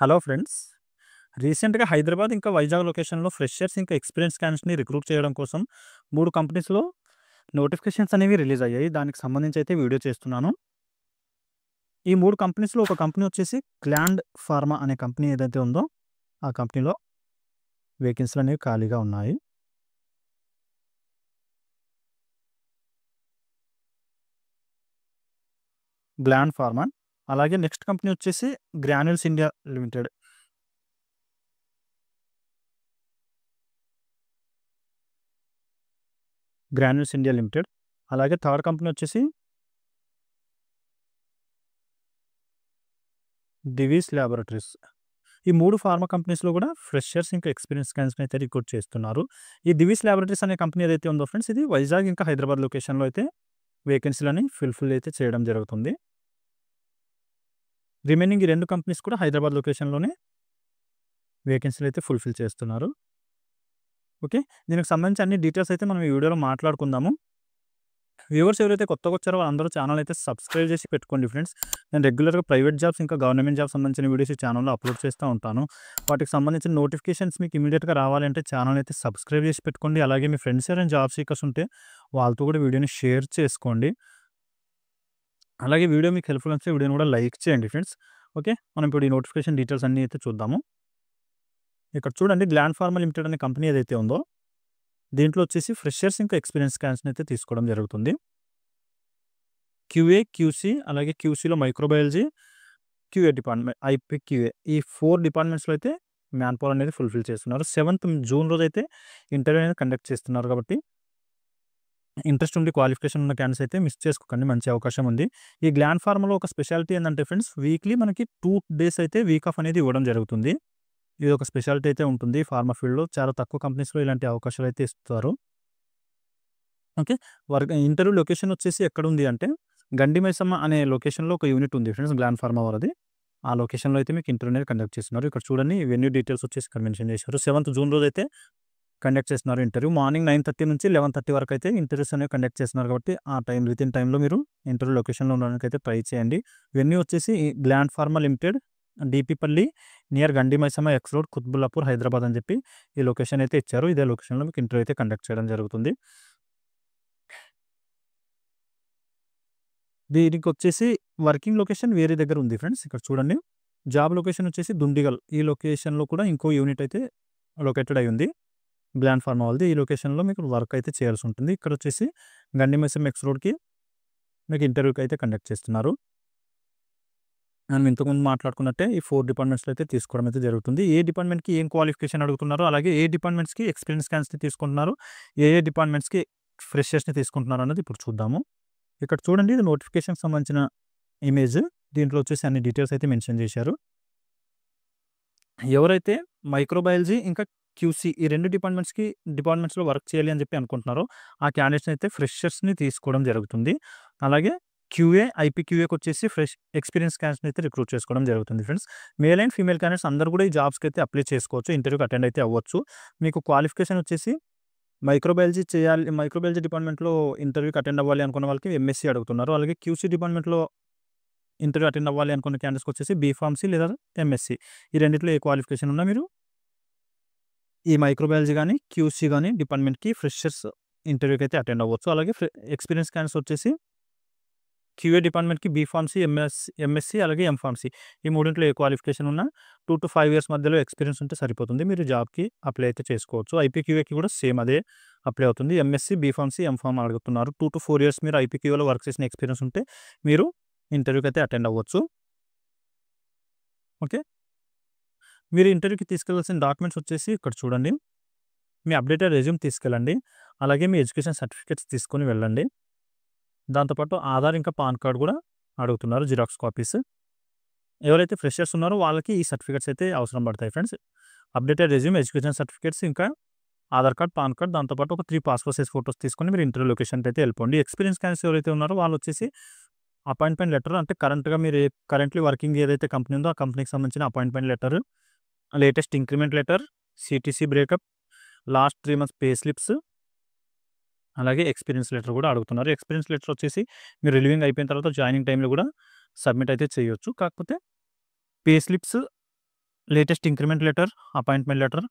Hello friends. రీసెంట్‌గా హైదరాబాద్ ఇంకా వైజాగ్ లొకేషన్‌లో ఫ్రెషర్స్ ఇంకా ఎక్స్‌పీరియన్స్ క్యాండిడేట్స్‌ని రిక్రూట్ చేయడం కోసం 3 కంపెనీస్‌లో నోటిఫికేషన్స్ అనేవి రిలీజ్ అయ్యాయి. దానికి సంబంధించి అయితే వీడియో చేస్తున్నాను. ఈ 3 కంపెనీస్‌లో ఒక కంపెనీ వచ్చేసి గ్లాండ్ ఫార్మా అనే కంపెనీ ఏదైతే ఉందో, ఆ కంపెనీలో వేకెన్సీలు అనేవి ఖాళీగా ఉన్నాయి. Gland pharma. అలాగే నెక్స్ట్ కంపెనీ వచ్చేసి Granules India limited. Granules India limited. అలాగే థర్డ్ కంపెనీ వచ్చేసి దివీస్ ల్యాబొరేటరీస్. ఈ 3 ఫార్మా కంపెనీస్‌లో కూడా ఫ్రెషర్స్ ఇంకా ఎక్స్‌పీరియన్స్ క్యాండిడేట్స్‌ని అయితే రిక్రూట్ చేస్తున్నారు. ఈ దివీస్ ల్యాబొరేటరీస్ అనే కంపెనీ ఏదైతే ఉందో ఫ్రెండ్స్, ఇది వైజాగ్ ఇంకా హైదరాబాద్ లొకేషన్‌లో అయితే వేకెన్సీలని ఫుల్‌ఫిల్ అయితే చేయడం జరుగుతుంది. రిమైనింగ్ ఈ 2 కంపెనీస్ కూడా హైదరాబాద్ లొకేషన్‌లోనే వేకెన్సీలు అయితే ఫుల్‌ఫిల్ చేస్తున్నారు. ఓకే. దీనికి సంబంధించి అన్ని డీటెయిల్స్ అయితే మనం ఈ వీడియోలో మాట్లాడుకుందాము. వ్యూవర్స్ ఎవరైతే కొత్తగా వచ్చారో వాళ్ళందరూ ఛానల్ అయితే సబ్స్క్రైబ్ చేసి పెట్టుకోండి ఫ్రెండ్స్. నేను రెగ్యులర్‌గా ప్రైవేట్ జాబ్స్ ఇంకా గవర్నమెంట్ జాబ్స్ సంబంధించిన వీడియోస్ ఈ ఛానల్‌లో అప్లోడ్ చేస్తూ ఉంటాను. వాటికి సంబంధించిన నోటిఫికేషన్స్ మీకు ఇమ్మీడియేట్‌గా రావాలంటే ఛానల్ అయితే సబ్స్క్రైబ్ చేసి పెట్టుకోండి. అలాగే మీ ఫ్రెండ్స్ ఎవరైనా జాబ్ సీకర్స్ ఉంటే వాళ్ళతో కూడా వీడియోని షేర్ చేసుకోండి. అలాగే వీడియో మీకు హెల్ప్‌ఫుల్ అనిపిస్తే వీడియోని కూడా లైక్ చేయండి ఫ్రెండ్స్. ఓకే. మనం ఇప్పుడు ఈ నోటిఫికేషన్ డీటెయిల్స్ అన్నీ అయితే చూద్దాము. ఇక్కడ చూడండి, గ్లాండ్ ఫార్మా లిమిటెడ్ అనే కంపెనీ ఏదైతే ఉందో, దీంట్లో వచ్చేసి ఫ్రెషర్స్ ఇంకా ఎక్స్‌పీరియన్స్ క్యాండిడేట్స్‌ని అయితే తీసుకోవడం జరుగుతుంది. క్యూఏ, క్యూసీ అలాగే క్యూసీలో మైక్రోబయాలజీ, క్యూఏ డిపార్ట్‌మెంట్, ఐపీక్యూఏ ఈ 4 డిపార్ట్‌మెంట్స్‌లో అయితే మ్యాన్ పవర్ అనేది ఫుల్‌ఫిల్ చేస్తున్నారు. 7th జూన్ రోజైతే ఇంటర్వ్యూ అనేది కండక్ట్ చేస్తున్నారు కాబట్టి ఇంట్రెస్ట్ ఉండి క్వాలిఫికేషన్ ఉన్న క్యాండిడేట్స్ అయితే మిస్ చేసుకోకండి. మంచి అవకాశం ఉంది. ఈ గ్లాండ్ ఫార్మాలో ఒక స్పెషాలిటీ ఏందంటే ఫ్రెండ్స్, వీక్లీ మనకి 2 డేస్ అయితే వీక్ ఆఫ్ అనేది ఇవ్వడం జరుగుతుంది. ఇది ఒక స్పెషాలిటీ అయితే ఉంటుంది ఫార్మా ఫీల్డ్‌లో. చాలా తక్కువ కంపెనీస్‌లో ఇలాంటి అవకాశాలు అయితే ఇస్తారు. ఓకే. ఇంటర్వ్యూ లొకేషన్ వచ్చేసి ఎక్కడుంది అంటే, గండిమైసమ్మ అనే లొకేషన్‌లో ఒక యూనిట్ ఉంది ఫ్రెండ్స్, గ్లాండ్ ఫార్మా వారిది. ఆ లొకేషన్‌లో అయితే మీకు ఇంటర్వ్యూ అనేది కండక్ట్ చేస్తున్నారు. ఇక్కడ చూడండి, వెన్యూ డీటెయిల్స్ వచ్చేసి ఇక్కడ మెన్షన్ చేశారు. 7th జూన్ రోజైతే కండక్ట్ చేస్తున్నారు ఇంటర్వ్యూ. మార్నింగ్ 9:30 నుంచి 11:30 వరకు అయితే ఇంటర్వ్యూస్ అనేవి కండక్ట్ చేస్తున్నారు కాబట్టి, ఆ వితిన్ టైమ్‌లో మీరు ఇంటర్వ్యూ లొకేషన్‌లో ఉండడానికైతే ట్రై చేయండి. వెన్యూ వచ్చేసి ఈ Gland Pharma Limited, DPPalli near Gandimaisamma X road, Qutbullapur, Hyderabad అని చెప్పి ఈ లొకేషన్ అయితే ఇచ్చారు. ఇదే లొకేషన్‌లో మీకు ఇంటర్వ్యూ అయితే కండక్ట్ చేయడం జరుగుతుంది. దీనికొచ్చేసి వర్కింగ్ లొకేషన్ వేరే దగ్గర ఉంది ఫ్రెండ్స్. ఇక్కడ చూడండి. జాబ్ లొకేషన్ వచ్చేసి దుండిగల్. ఈ లొకేషన్‌లో కూడా ఇంకో యూనిట్ అయితే లొకేటెడ్ అయ్యి ఉంది. గ్లాండ్ ఫార్మా వాళ్ళది. ఈ లొకేషన్‌లో మీకు వర్క్ అయితే చేయాల్సి ఉంటుంది. ఇక్కడొచ్చేసి గండిమైసమ్మ ఎక్స్ రోడ్‌కి మీకు ఇంటర్వ్యూకి అయితే కండక్ట్ చేస్తున్నారు. మనం ఇంతకుముందు మాట్లాడుకున్నట్టే ఈ 4 డిపార్ట్మెంట్స్‌లో అయితే తీసుకోవడం అయితే జరుగుతుంది. ఏ డిపార్ట్మెంట్‌కి ఏం క్వాలిఫికేషన్ అడుగుతున్నారో, అలాగే ఏ డిపార్ట్మెంట్స్‌కి ఎక్స్‌పీరియన్స్ క్యాండిడేట్స్‌ని తీసుకుంటున్నారు, ఏ ఏ డిపార్ట్మెంట్స్‌కి ఫ్రెషర్స్‌ని తీసుకుంటున్నారు అన్నది ఇప్పుడు చూద్దాము. ఇక్కడ చూడండి, ఇది నోటిఫికేషన్‌కి సంబంధించిన ఇమేజ్. దీంట్లో వచ్చేసి అన్ని డీటెయిల్స్ అయితే మెన్షన్ చేశారు. ఎవరైతే మైక్రోబయాలజీ ఇంకా క్యూసీ ఈ 2 డిపార్ట్మెంట్స్‌లో వర్క్ చేయాలి అని చెప్పి అనుకుంటున్నారో, ఆ క్యాండిడేట్స్‌ని అయితే ఫ్రెషర్స్‌ని తీసుకోవడం జరుగుతుంది. అలాగే క్యూఏ, ఐపీక్యూఏకొచ్చేసి ఎక్స్‌పీరియన్స్ క్యాండిడేట్స్‌ని అయితే రిక్రూట్ చేసుకోవడం జరుగుతుంది friends. Male and female candidates అందరూ కూడా ఈ జాబ్స్‌కి అయితే అప్లై చేసుకోవచ్చు. ఇంటర్వ్యూకి అటెండ్ అయితే అవ్వచ్చు. మీకు క్వాలిఫికేషన్ వచ్చేసి మైక్రోబయాలజీ చేయాలి, మైక్రోబయాలజీ డిపార్ట్మెంట్‌లో ఇంటర్వ్యూకి అటెండ్ అవ్వాలి అనుకున్న వాళ్ళకి ఎంఎస్సీ అడుగుతున్నారు. అలాగే క్యూసీ డిపార్ట్మెంట్‌లో ఇంటర్వ్యూ అటెండ్ అవ్వాలి అనుకున్న క్యాండిడేట్స్‌కొచ్చేసి బీఫార్మసీ లేదా ఎంఎస్సీ ఈ రెండిట్లో ఏ క్వాలిఫికేషన్ ఉన్నా మీరు ఈ మైక్రోబయాలజీ గాని, క్యూసీ గాని డిపార్ట్మెంట్‌కి ఫ్రెషర్స్ ఇంటర్వ్యూకి అయితే అటెండ్ అవ్వచ్చు. అలాగే ఎక్స్‌పీరియన్స్ క్యాండిడేట్స్ వచ్చేసి క్యూఏ డిపార్ట్మెంట్‌కి బీఫార్మసీ, ఎంఎస్సీ అలాగే ఎంఫార్మసీ ఈ మూడింట్లో ఏ క్వాలిఫికేషన్ ఉన్నా 2-5 ఇయర్స్ మధ్యలో ఎక్స్‌పీరియన్స్ ఉంటే సరిపోతుంది. మీరు జాబ్‌కి అప్లై అయితే చేసుకోవచ్చు. ఐపీక్యూఏకి కూడా సేమ్ అదే అప్లై అవుతుంది. ఎంఎస్సీ, బీఫార్మసీ, ఎంఫార్మ్ అడుగుతున్నారు. 2-4 ఇయర్స్ మీరు ఐపీక్యూఏలో వర్క్ చేసిన ఎక్స్‌పీరియన్స్ ఉంటే మీరు ఇంటర్వ్యూకి అయితే అటెండ్ అవ్వచ్చు. ఓకే. మీరు ఇంటర్వ్యూకి తీసుకెళ్లాల్సిన డాక్యుమెంట్స్ వచ్చేసి ఇక్కడ చూడండి. మీ అప్డేటెడ్ రెజ్యూమ్ తీసుకెళ్ళండి. అలాగే మీ ఎడ్యుకేషన్ సర్టిఫికేట్స్ తీసుకొని వెళ్ళండి. దాంతో పాటు ఆధార్ ఇంకా పాన్ కార్డ్ కూడా అడుగుతున్నారు, జిరాక్స్ కాపీస్. ఎవరైతే ఫ్రెషర్స్ ఉన్నారో వాళ్ళకి ఈ సర్టిఫికేట్స్ అయితే అవసరం పడతాయి friends. Updated resume, education certificates ఇంకా ఆధార్ కార్డ్, పాన్ కార్డ్, దాంతో పాటు ఒక 3 పాస్‌పోర్ట్ సైజ్ ఫోటోస్ తీసుకొని మీరు ఇంటర్వ్యూ లొకేషన్‌కి అయితే వెళ్ళిపోండి. ఎక్స్‌పీరియన్స్ క్యాండిడేట్స్ ఎవరైతే ఉన్నారో వాళ్ళు వచ్చేసి అపాయింట్మెంట్ లెటర్, అంటే కరెంట్‌లీ వర్కింగ్ ఏదైతే కంపెనీ ఉందో ఆ కంపెనీకి సంబంధించిన appointment letter, latest increment letter, CTC breakup, last 3 months pay slips, అలాగే ఎక్స్‌పీరియన్స్ లెటర్ కూడా అడుగుతున్నారు. ఎక్స్‌పీరియన్స్ లెటర్ వచ్చేసి మీరు రిలీవింగ్ అయిపోయిన తర్వాత జాయినింగ్ టైమ్‌లో కూడా సబ్మిట్ అయితే చేయొచ్చు. కాకపోతే pay slips latest increment letter, appointment letter,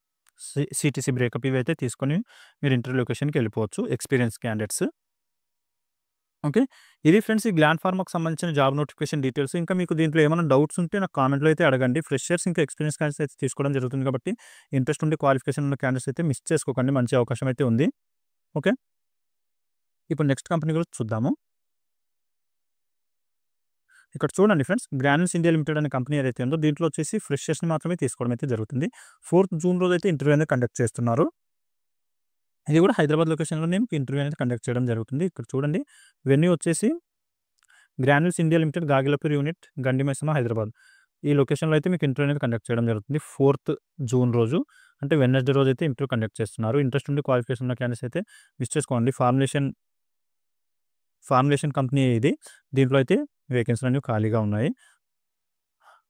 CTC breakup ఇవైతే తీసుకొని మీరు ఇంటర్వ్యూ లొకేషన్‌కి వెళ్ళిపోవచ్చు ఎక్స్‌పీరియన్స్ క్యాండిడేట్స్. ఓకే. ఇది ఫ్రెండ్స్ ఈ గ్లాండ్ ఫార్మాకి సంబంధించిన జాబ్ నోటిఫికేషన్ డీటెయిల్స్. ఇంకా మీకు దీంట్లో ఏమైనా డౌట్స్ ఉంటే నాకు కామెంట్‌లో అయితే అడగండి. ఫ్రెషర్స్ ఇంకా ఎక్స్‌పీరియన్స్ క్యాండిడేట్స్ అయితే తీసుకోవడం జరుగుతుంది కాబట్టి ఇంట్రెస్ట్ ఉండి క్వాలిఫికేషన్ ఉన్న క్యాండిడేట్స్ అయితే మిస్ చేసుకోకండి. మంచి అవకాశం అయితే ఉంది. ఓకే. ఇప్పుడు నెక్స్ట్ కంపెనీ గురించి చూద్దాము. ఇక్కడ చూడండి ఫ్రెండ్స్, గ్రాన్యూల్స్ ఇండియా లిమిటెడ్ అనే కంపెనీ ఏదైతే ఉందో దీంట్లో వచ్చేసి ఫ్రెషర్స్‌ని మాత్రమే తీసుకోవడం అయితే జరుగుతుంది. 4th జూన్ రోజు అయితే ఇంటర్వ్యూ అనేది కండక్ట్ చేస్తున్నారు. ఇది కూడా హైదరాబాద్ లొకేషన్‌లోనే మీకు ఇంటర్వ్యూ అనేది కండక్ట్ చేయడం జరుగుతుంది. ఇక్కడ చూడండి, వెన్యూ వచ్చేసి Granules India Limited, Gagillapur unit, Gandimaisamma, Hyderabad. ఈ లొకేషన్‌లో అయితే మీకు ఇంటర్వ్యూ అనేది కండక్ట్ చేయడం జరుగుతుంది. 4th జూన్ రోజు అంటే వెడ్నెస్‌డే రోజు అయితే ఇంటర్వ్యూ కండక్ట్ చేస్తున్నారు. ఇంట్రెస్ట్ ఉండి క్వాలిఫికేషన్ ఉన్న క్యాండిడేట్స్ అయితే మిస్ చేసుకోండి. ఫార్ములేషన్ కంపెనీ ఇది. దీంట్లో అయితే వేకెన్సీలు అనేవి ఖాళీగా ఉన్నాయి.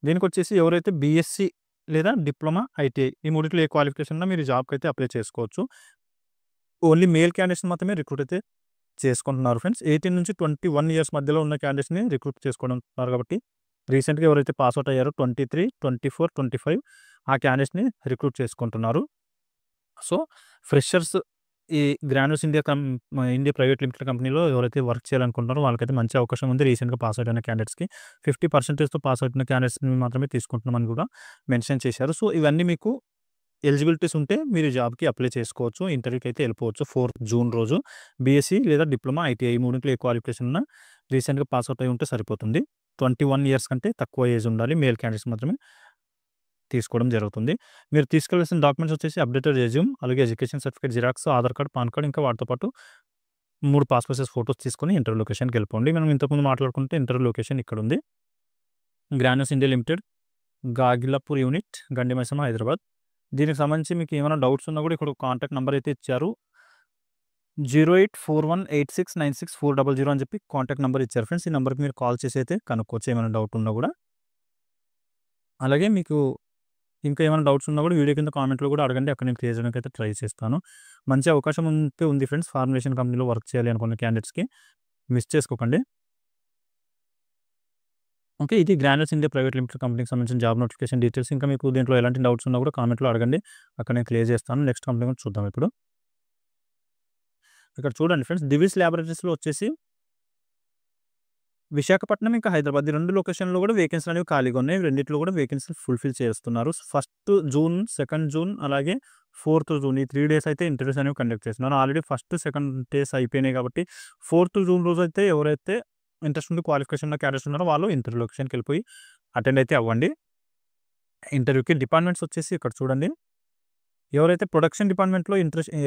దీనికొచ్చేసి ఎవరైతే బీఎస్సీ లేదా డిప్లొమా, ఐటీఐ ఈ మూడిట్లో ఏ క్వాలిఫికేషన్ ఉన్నా మీరు జాబ్‌కి అయితే అప్లై చేసుకోవచ్చు. ఓన్లీ మేల్ క్యాండిడేట్స్‌ని మాత్రమే రిక్రూట్ అయితే చేసుకుంటున్నారు ఫ్రెండ్స్. 18-21 ఇయర్స్ మధ్యలో ఉన్న క్యాండిడేట్స్‌ని రిక్రూట్ చేసుకుంటున్నారు కాబట్టి రీసెంట్‌గా ఎవరైతే పాస్ అవుట్ అయ్యారో 23, 24, 25 ఆ క్యాండిడేట్స్‌ని రిక్రూట్ చేసుకుంటున్నారు. సో, ఫ్రెషర్స్ ఈ గ్రాన్యూల్స్ ఇండియా ప్రైవేట్ లిమిటెడ్ కంపెనీలో ఎవరైతే వర్క్ చేయాలనుకుంటున్నారో వాళ్ళకైతే మంచి అవకాశం ఉంది. రీసెంట్‌గా పాస్ అవుట్ అయిన క్యాండిడేట్స్‌కి 50%తో పాస్ అవుతున్న క్యాండిడేట్స్‌ని మాత్రమే తీసుకుంటున్నామని కూడా మెన్షన్ చేశారు. సో, ఇవన్నీ మీకు ఎలిజిబిలిటీస్ ఉంటే మీరు జాబ్‌కి అప్లై చేసుకోవచ్చు. ఇంటర్వ్యూకి అయితే వెళ్ళిపోవచ్చు. 4th జూన్ రోజు బీఎస్సీ లేదా డిప్లొమా, ఐటీఐ ఈ మూడిట్లో ఏ క్వాలిఫికేషన్ ఉన్నా రీసెంట్‌గా పాస్ అవుట్ అయ్యి ఉంటే సరిపోతుంది. 21 ఇయర్స్ కంటే తక్కువ ఏజ్ ఉండాలి. మేల్ క్యాండిడేట్స్ మాత్రమే తీసుకోవడం జరుగుతుంది. మీరు తీసుకెళ్లాల్సిన డాక్యుమెంట్స్ వచ్చేసి అప్డేటెడ్ రెజ్యూమ్, అలాగే education certificate xerox, Aadhaar card, pan card, ఇంకా వాటితో పాటు 3 పాస్‌పోర్ట్ సైజ్ ఫోటోస్ తీసుకొని ఇంటర్వ్యూ లొకేషన్‌కి వెళ్ళిపోండి. మనం ఇంతకుముందు మాట్లాడుకుంటే ఇంటర్వ్యూ లొకేషన్ ఇక్కడ ఉంది. Granules India limited, Gagillapur unit, Gandimaisamma, Hyderabad. దీనికి సంబంధించి మీకు ఏమైనా డౌట్స్ ఉన్నా కూడా ఇక్కడ ఒక కాంటాక్ట్ నంబర్ అయితే ఇచ్చారు. 0841869640 అని చెప్పి కాంటాక్ట్ నంబర్ ఇచ్చారు ఫ్రెండ్స్. ఈ నంబర్‌కి మీరు కాల్ చేసి అయితే కనుక్కోవచ్చు ఏమైనా డౌట్ ఉన్నా కూడా. అలాగే మీకు ఇంకా ఏమైనా డౌట్స్ ఉన్నా కూడా వీడియో కింద కామెంట్‌లో కూడా అడగండి. అక్కడ నేను క్లియర్ చేయడానికి అయితే ట్రై చేస్తాను. మంచి అవకాశం అయితే ఉంది ఫ్రెండ్స్. ఫార్ములేషన్ కంపెనీలో వర్క్ చేయాలి అనుకున్న క్యాండిడేట్స్‌కి మిస్ చేసుకోకండి. ఓకే. ఇది గ్రాన్యూల్స్ ఇండియా ప్రైవేట్ లిమిటెడ్ కంపెనీకి సంబంధించిన జాబ్ నోటిఫికేషన్ డీటెయిల్స్. ఇంకా మీకు దీంట్లో ఎలాంటి డౌట్స్ ఉన్నా కూడా కామెంట్‌లో అడగండి. అక్కడ నేను క్లియర్ చేస్తాను. నెక్స్ట్ కంపెనీ గురించి చూద్దాం ఇప్పుడు. ఇక్కడ చూడండి ఫ్రెండ్స్, దివిస్ ల్యాబొరేటరీస్‌లో వచ్చేసి విశాఖపట్నం ఇంకా హైదరాబాద్ ఈ 2 లొకేషన్‌లో కూడా వేకెన్సీలు అనేవి ఖాళీగా ఉన్నాయి. రెండిట్లో కూడా వేకెన్సీలు ఫుల్‌ఫిల్ చేస్తున్నారు. 1 జూన్, 2 జూన్ అలాగే 4 జూన్ ఈ 3 డేస్ అయితే ఇంటర్వ్యూస్ అనేవి కండక్ట్ చేస్తున్నారు. ఆల్రెడీ 1, 2 డేస్ అయిపోయినాయి కాబట్టి 4 జూన్ రోజు అయితే ఎవరైతే ఇంట్రెస్ట్ ఉండి క్వాలిఫికేషన్ ఉన్న క్యాండిడేట్స్ ఉన్నారో వాళ్ళు ఇంటర్వ్యూ లొకేషన్‌కి వెళ్ళిపోయి అటెండ్ అయితే అవ్వండి. ఇంటర్వ్యూకి డిపార్ట్మెంట్స్ వచ్చేసి ఇక్కడ చూడండి. ఎవరైతే ప్రొడక్షన్ డిపార్ట్మెంట్‌లో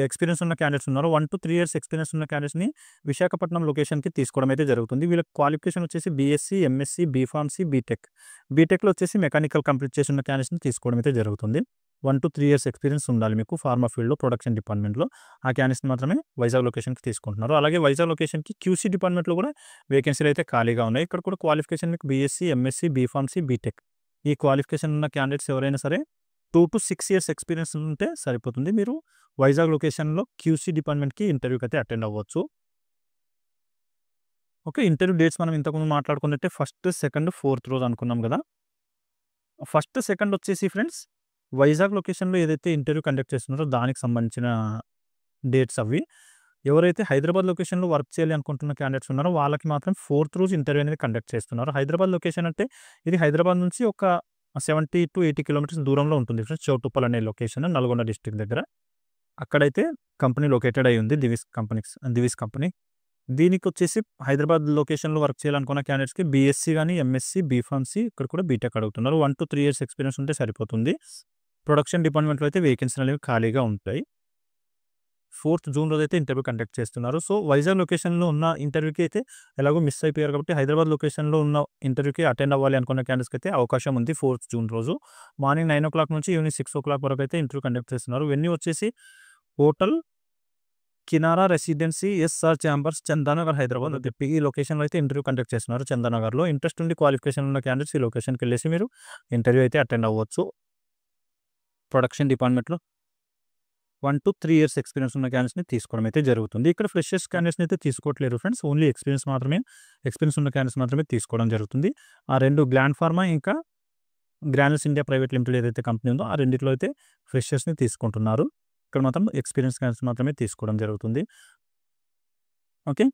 ఎక్స్‌పీరియన్స్ ఉన్న క్యాండిడేట్స్ ఉన్నారో 1-3 ఇయర్స్ ఎక్స్‌పీరియన్స్ ఉన్న క్యాండిడేట్స్‌ని విశాఖపట్నం లొకేషన్‌కి తీసుకోవడం అయితే జరుగుతుంది. వీళ్ళ క్వాలిఫికేషన్ వచ్చేసి బీఎస్సీ, ఎంఎస్సీ, బీఫార్మసీ, బీటెక్. బీటెక్‌లో వచ్చేసి మెకానికల్ కంప్లీట్ చేసి ఉన్న క్యాండిడేట్స్‌ని తీసుకోవడం అయితే జరుగుతుంది. 1-3 ఇయర్స్ ఎక్స్‌పీరియన్స్ ఉండాలి మీకు ఫార్మా ఫీల్డ్‌లో ప్రొడక్షన్ డిపార్ట్మెంట్‌లో. ఆ క్యాండిడేట్స్‌ని మాత్రమే వైజాగ్ లొకేషన్‌కి తీసుకుంటున్నారు. అలాగే వైజాగ్ లొకేషన్‌కి క్యూసీ డిపార్ట్మెంట్‌లో కూడా వేకెన్సీలు అయితే ఖాళీగా ఉన్నాయి. ఇక్కడ కూడా క్వాలిఫికేషన్ మీకు బీఎస్సీ, ఎంఎస్సీ, బీఫార్మసీ, బీటెక్ ఈ క్వాలిఫికేషన్ ఉన్న క్యాండిడేట్స్ ఎవరైనా సరే 2-6 ఇయర్స్ ఎక్స్‌పీరియన్స్ ఉంటే సరిపోతుంది. మీరు వైజాగ్ లొకేషన్‌లో క్యూసీ డిపార్ట్మెంట్‌కి ఇంటర్వ్యూకి అయితే అటెండ్ అవ్వచ్చు. ఓకే. ఇంటర్వ్యూ డేట్స్ మనం ఇంతకుముందు మాట్లాడుకున్నట్టే 1, 2, 4 రోజు అనుకున్నాం కదా! 1, 2 వచ్చేసి ఫ్రెండ్స్ వైజాగ్ లొకేషన్‌లో ఏదైతే ఇంటర్వ్యూ కండక్ట్ చేస్తున్నారో దానికి సంబంధించిన డేట్స్ అవి. ఎవరైతే హైదరాబాద్ లొకేషన్‌లో వర్క్ చేయాలి అనుకుంటున్న క్యాండిడేట్స్ ఉన్నారో వాళ్ళకి మాత్రం 4th రోజు ఇంటర్వ్యూ అనేది కండక్ట్ చేస్తున్నారు. హైదరాబాద్ లొకేషన్ అంటే ఇది హైదరాబాద్ నుంచి ఒక 70-80 కిలోమీటర్స్ దూరంలో ఉంటుంది ఫ్రెండ్స్. చౌటుప్పల్ అనే లొకేషన్ నల్గొండ డిస్ట్రిక్ట్ దగ్గర. అక్కడైతే కంపెనీ లొకేటెడ్ అయ్యి ఉంది. దివిస్ కంపెనీ. దీనికొచ్చేసి హైదరాబాద్ లొకేషన్‌లో వర్క్ చేయాలనుకున్న క్యాండిడేట్స్‌కి బీఎస్సీ గాని, ఎంఎస్సీ, బీఫార్మసీ ఇక్కడ కూడా బీటెక్ అడుగుతున్నారు. 1-3 ఇయర్స్ ఎక్స్‌పీరియన్స్ ఉంటే సరిపోతుంది. ప్రొడక్షన్ డిపార్ట్మెంట్‌లో అయితే వేకెన్సీలు అనేవి ఖాళీగా ఉంటాయి. 4th జూన్ రోజైతే ఇంటర్వ్యూ కండక్ట్ చేస్తున్నారు. సో, వైజాగ్ లొకేషన్‌లో ఉన్న ఇంటర్వ్యూకి అయితే ఎలాగో మిస్ అయిపోయారు కాబట్టి హైదరాబాద్ లొకేషన్‌లో ఉన్న ఇంటర్వ్యూకి అటెండ్ అవ్వాలి అనుకున్న క్యాండిడేట్స్‌కి అయితే అవకాశం ఉంది 4th జూన్ రోజు. మార్నింగ్ 9:00 నుంచి ఈవినింగ్ 6:00 వరకు అయితే ఇంటర్వ్యూ కండక్ట్ చేస్తున్నారు. వెన్యూ వచ్చేసి hotel Kinara residency SR chambers, Chandanagar, Hyderabad అని చెప్పి ఈ లొకేషన్‌లో అయితే ఇంటర్వ్యూ కండక్ట్ చేస్తున్నారు చందానగర్‌లో. ఇంట్రెస్ట్ ఉండి క్వాలిఫికేషన్ ఉన్న క్యాండిడేట్స్ ఈ లొకేషన్‌కి వెళ్ళేసి మీరు ఇంటర్వ్యూ అయితే అటెండ్ అవ్వచ్చు. ప్రొడక్షన్ డిపార్ట్మెంట్‌లో 1-3 ఇయర్స్ ఎక్స్‌పీరియన్స్ ఉన్న క్యాండిడేట్స్‌ని తీసుకోవడం అయితే జరుగుతుంది. ఇక్కడ ఫ్రెషర్స్ క్యాండిడేట్స్‌ని అయితే తీసుకోవట్లేరు ఫ్రెండ్స్. ఓన్లీ ఎక్స్‌పీరియన్స్ ఉన్న క్యాండిడేట్స్ మాత్రమే తీసుకోవడం జరుగుతుంది. ఆ 2 గ్లాండ్ ఫార్మా ఇంకా గ్రాన్యూల్స్ ఇండియా ప్రైవేట్ లిమిటెడ్ ఏదైతే కంపెనీ ఉందో ఆ రెండిట్లో అయితే ఫ్రెషర్స్‌ని తీసుకుంటున్నారు. ఇక్కడ మాత్రం ఎక్స్‌పీరియన్స్ క్యాండిడేట్స్ మాత్రమే తీసుకోవడం జరుగుతుంది. ఓకే.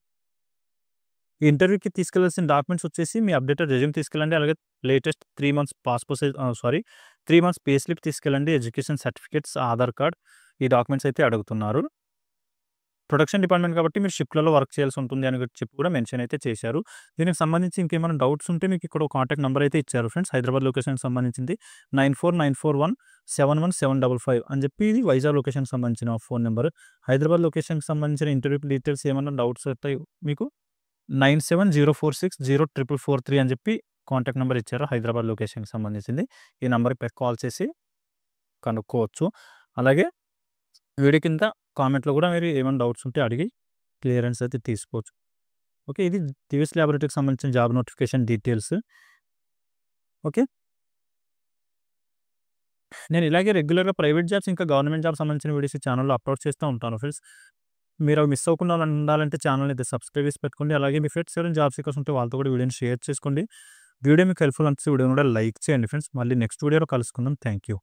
ఈ ఇంటర్వ్యూకి తీసుకెళ్లాల్సిన డాక్యుమెంట్స్ వచ్చేసి మీ అప్డేటెడ్ రెజ్యూమ్ తీసుకెళ్ళండి. అలాగే latest 3 months passport size 3 months pay slip తీసుకెళ్ళండి. ఎడ్యుకేషన్ సర్టిఫికేట్స్, ఆధార్ కార్డ్ ఈ డాక్యుమెంట్స్ అయితే అడుగుతున్నారు. ప్రొడక్షన్ డిపార్ట్మెంట్ కాబట్టి మీరు షిఫ్ట్‌లలో వర్క్ చేయాల్సి ఉంటుంది అని చెప్పి కూడా మెన్షన్ అయితే చేశారు. దీనికి సంబంధించి ఇంకేమైనా డౌట్స్ ఉంటే మీకు ఇక్కడ కాంటాక్ట్ నంబర్ అయితే ఇచ్చారు ఫ్రెండ్స్. హైదరాబాద్ లొకేషన్‌కి సంబంధించింది 9494171755 అని చెప్పి ఇది వైజాగ్ లొకేషన్‌కి సంబంధించిన ఫోన్ నెంబర్. హైదరాబాద్ లొకేషన్‌కి సంబంధించిన ఇంటర్వ్యూ డీటెయిల్స్ ఏమైనా డౌట్స్ అయితే మీకు 9704604443 అని చెప్పి కాంటాక్ట్ నంబర్ ఇచ్చారు. హైదరాబాద్ లొకేషన్‌కి సంబంధించింది. ఈ నంబర్‌కి కాల్ చేసి కనుక్కోవచ్చు. అలాగే వీడియో కింద కామెంట్‌లో కూడా మీరు ఏమైనా డౌట్స్ ఉంటే అడిగి క్లియరెన్స్ అయితే తీసుకోవచ్చు. ఓకే. ఇది టీవీఎస్ ల్యాబొరేటరీకి సంబంధించిన జాబ్ నోటిఫికేషన్ డీటెయిల్స్. ఓకే. నేను ఇలాగే రెగ్యులర్‌గా ప్రైవేట్ జాబ్స్ ఇంకా గవర్నమెంట్ జాబ్స్ సంబంధించిన వీడియోస్ ఈ ఛానెల్‌లో అప్లోడ్ చేస్తూ ఉంటాను ఫ్రెండ్స్. మీరు అవి మిస్ అవ్వకుండా ఉండాలంటే ఛానెల్‌ని అయితే సబ్స్క్రైబ్ చేసి పెట్టుకోండి. అలాగే మీ ఫ్రెండ్స్ ఎవరైనా జాబ్ సీకర్స్ ఉంటే వాళ్ళతో కూడా వీడియోని షేర్ చేసుకోండి. వీడియో మీకు హెల్ప్‌ఫుల్ అనిపిస్తే వీడియోని కూడా లైక్ చేయండి ఫ్రెండ్స్. మళ్ళీ నెక్స్ట్ వీడియోలో కలుసుకుందాం. Thank you.